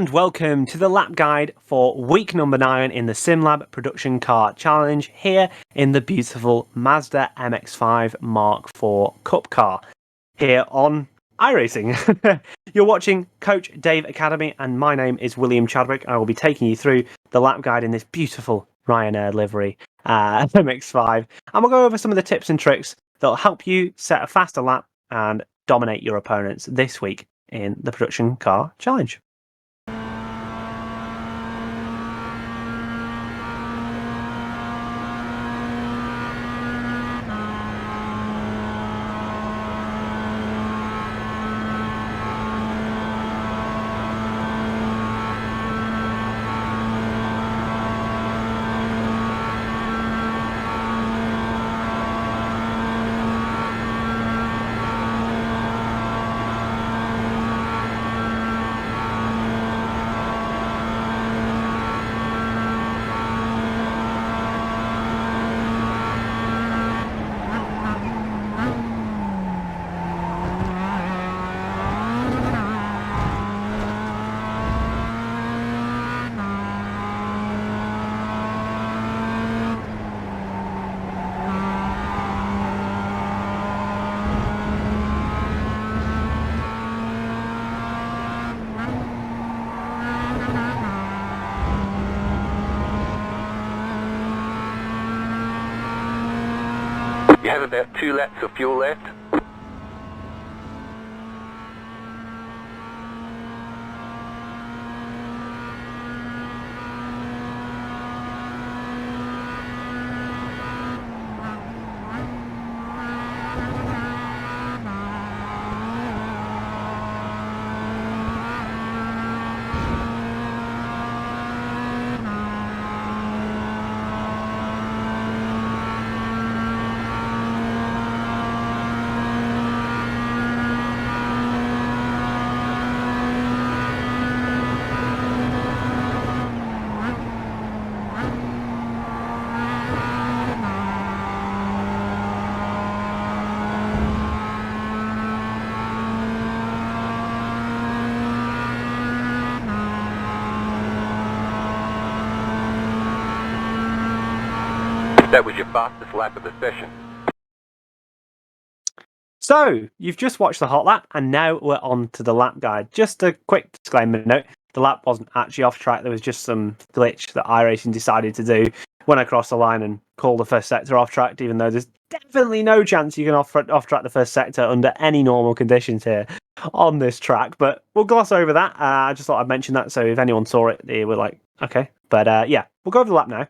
And welcome to the lap guide for week number 9 in the SimLab Production Car Challenge here in the beautiful Mazda MX-5 Mark IV Cup car here on iRacing. You're watching Coach Dave Academy and my name is William Chadwick. I will be taking you through the lap guide in this beautiful Ryanair livery MX-5, and we'll go over some of the tips and tricks that will help you set a faster lap and dominate your opponents this week in the Production Car Challenge. You have about 2 laps of fuel left. That was your fastest lap of the session. So, you've just watched the hot lap, and now we're on to the lap guide. Just a quick disclaimer note, the lap wasn't actually off track, there was just some glitch that iRacing decided to do when I crossed the line and called the first sector off track, even though there's definitely no chance you can off track the first sector under any normal conditions here on this track. But we'll gloss over that. I just thought I'd mention that, so if anyone saw it, they were like, okay. But yeah, we'll go over the lap now.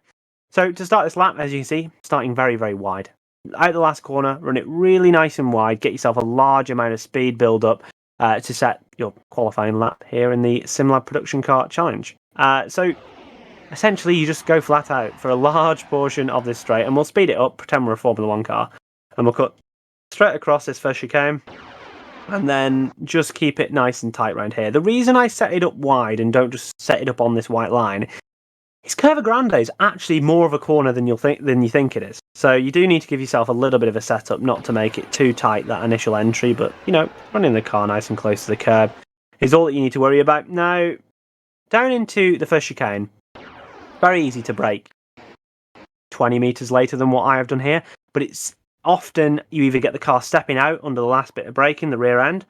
So to start this lap, as you can see, starting very, very wide. Out the last corner, run it really nice and wide, get yourself a large amount of speed build up to set your qualifying lap here in the SimLab Production Car Challenge. So essentially you just go flat out for a large portion of this straight, and we'll speed it up, pretend we're a Formula 1 car, and we'll cut straight across this first chicane, and then just keep it nice and tight around here. The reason I set it up wide and don't just set it up on this white line, is Curva Grande is actually more of a corner than you think it is. So you do need to give yourself a little bit of a setup, not to make it too tight, that initial entry, but, you know, running the car nice and close to the curb is all that you need to worry about. Now, down into the first chicane, very easy to brake 20 metres later than what I have done here, but it's often you either get the car stepping out under the last bit of braking, the rear end,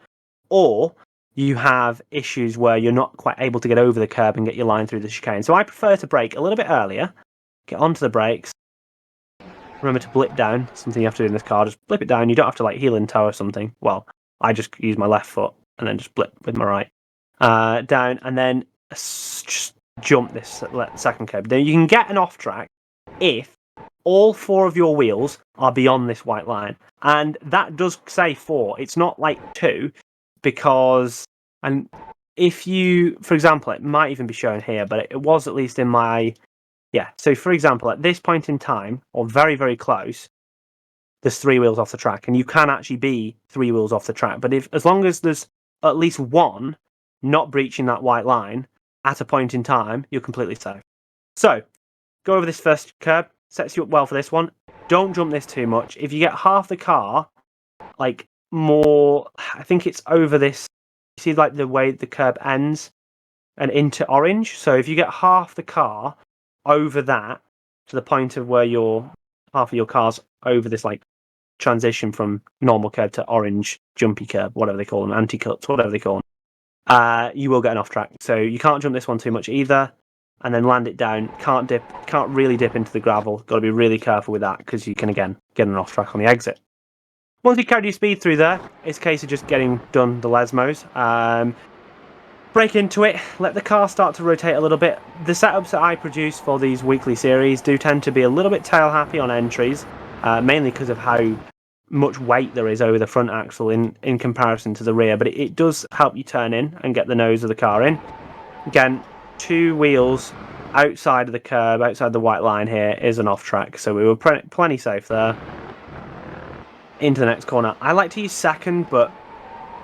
or you have issues where you're not quite able to get over the curb and get your line through the chicane. So I prefer to brake a little bit earlier, get onto the brakes, remember to blip down, something you have to do in this car, just blip it down. You don't have to like heel and toe or something. Well, I just use my left foot and then just blip with my right down, and then just jump this second curb. Now you can get an off track if all 4 of your wheels are beyond this white line, and that does say 4. It's not like 2, because, and if you, for example, it might even be shown here, but it was at least in my, yeah. So for example, at this point in time, or very, very close, there's 3 wheels off the track, and you can actually be 3 wheels off the track. But as long as there's at least 1 not breaching that white line at a point in time, you're completely safe. So go over this first curb, sets you up well for this one. Don't jump this too much. If you get half the car, like more, I think it's over this, you see like the way the curb ends, and into orange. So if you get half the car over that to the point of where half of your car's over this like transition from normal curb to orange jumpy curb, whatever they call them, anti-cuts, whatever they call them, you will get an off track. So you can't jump this one too much either, and then land it down. Can't really dip into the gravel. Got to be really careful with that because you can again get an off track on the exit. Once you carry your speed through there, it's a case of just getting done the lesmos. Break into it, let the car start to rotate a little bit. The setups that I produce for these weekly series do tend to be a little bit tail happy on entries, mainly because of how much weight there is over the front axle in comparison to the rear, but it does help you turn in and get the nose of the car in. Again, 2 wheels outside of the curb, outside the white line here is an off track, so we were plenty safe there. Into the next corner. I like to use second, but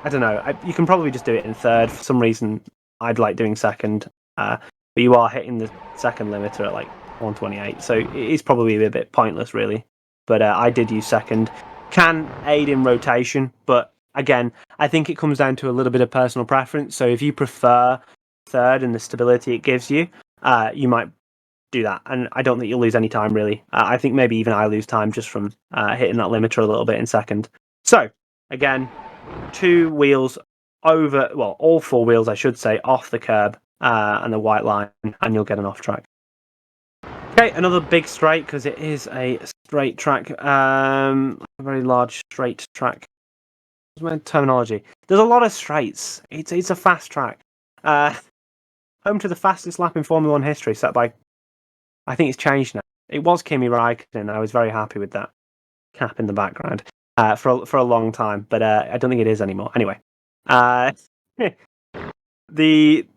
I don't know. You can probably just do it in third. For some reason, I'd like doing second. But you are hitting the second limiter at like 128, so it is probably a bit pointless, really. But I did use second. Can aid in rotation, but again, I think it comes down to a little bit of personal preference. So if you prefer third and the stability it gives you, you might do that, and I don't think you'll lose any time, really. I think maybe even I lose time just from hitting that limiter a little bit in second. So, again, 2 wheels over, well, all 4 wheels, I should say, off the curb and the white line, and you'll get an off track. Okay, another big straight, because it is a straight track, a very large straight track. What's my terminology? There's a lot of straights. It's a fast track. Home to the fastest lap in Formula 1 history, set by, I think it's changed now. It was Kimi Räikkönen. I was very happy with that cap in the background for a long time, but I don't think it is anymore. Anyway,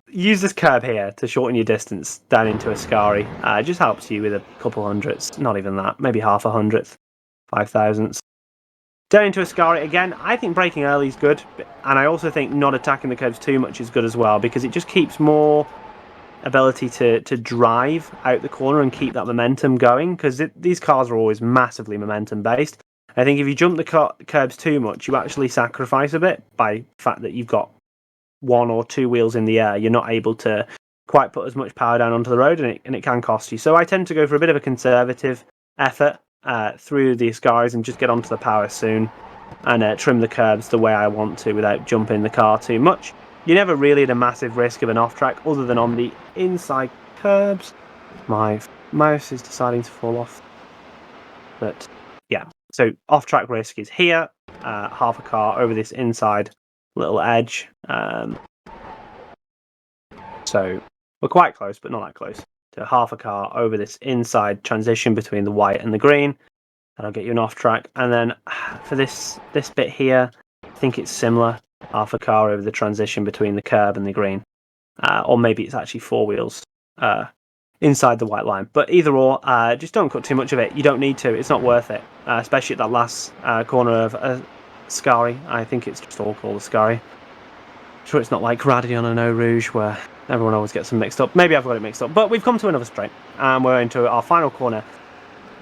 use this curb here to shorten your distance down into Ascari. It just helps you with a couple hundredths, not even that, maybe half a hundredth, 5,000ths. Down into Ascari again. I think braking early is good, and I also think not attacking the curbs too much is good as well, because it just keeps more ability to drive out the corner and keep that momentum going, because these cars are always massively momentum based. I think if you jump the curbs too much, you actually sacrifice a bit by the fact that you've got 1 or 2 wheels in the air. You're not able to quite put as much power down onto the road, and it can cost you. So I tend to go for a bit of a conservative effort through these guys and just get onto the power soon and trim the curbs the way I want to without jumping the car too much. You're never really at a massive risk of an off-track other than on the inside curbs. My mouse is deciding to fall off. But yeah, so off-track risk is here, half a car over this inside little edge. So we're quite close, but not that close. To half a car over this inside transition between the white and the green. That'll get you an off-track. And then for this bit here, I think it's similar. Half a car over the transition between the curb and the green. Or maybe it's actually 4 wheels inside the white line. But either or, just don't cut too much of it. You don't need to. It's not worth it. Especially at that last corner of Ascari. I think it's just all called Ascari. I'm sure it's not like Radion and Eau Rouge where everyone always gets them mixed up. Maybe I've got it mixed up. But we've come to another straight. And we're into our final corner.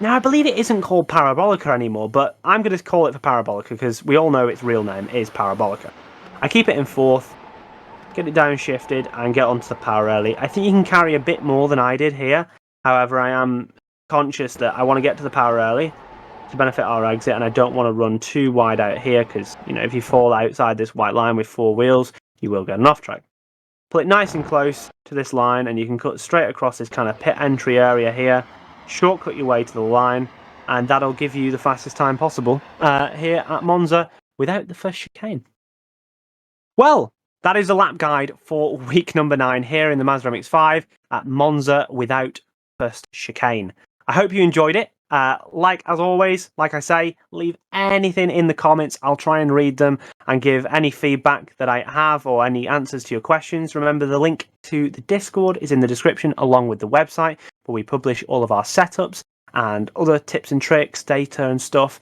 Now, I believe it isn't called Parabolica anymore, but I'm going to call it for Parabolica because we all know its real name is Parabolica. I keep it in 4th, get it downshifted, and get onto the power early. I think you can carry a bit more than I did here. However, I am conscious that I want to get to the power early to benefit our exit, and I don't want to run too wide out here because, you know, if you fall outside this white line with 4 wheels, you will get an off-track. Pull it nice and close to this line, and you can cut straight across this kind of pit entry area here. Shortcut your way to the line, and that'll give you the fastest time possible here at Monza without the first chicane. Well, that is a lap guide for week number 9 here in the Mazda MX-5 at Monza without first chicane. I hope you enjoyed it. Like as always, like I say, leave anything in the comments. I'll try and read them and give any feedback that I have or any answers to your questions. Remember, the link to the Discord is in the description along with the website where we publish all of our setups and other tips and tricks, data and stuff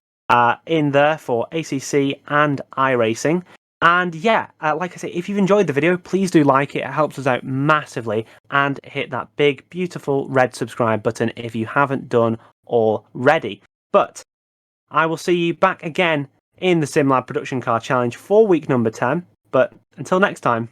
in there for ACC and iRacing. And yeah, like I say, if you've enjoyed the video, please do like it. It helps us out massively. And hit that big, beautiful red subscribe button if you haven't done already. But I will see you back again in the SimLab Production Car Challenge for week number 10. But until next time,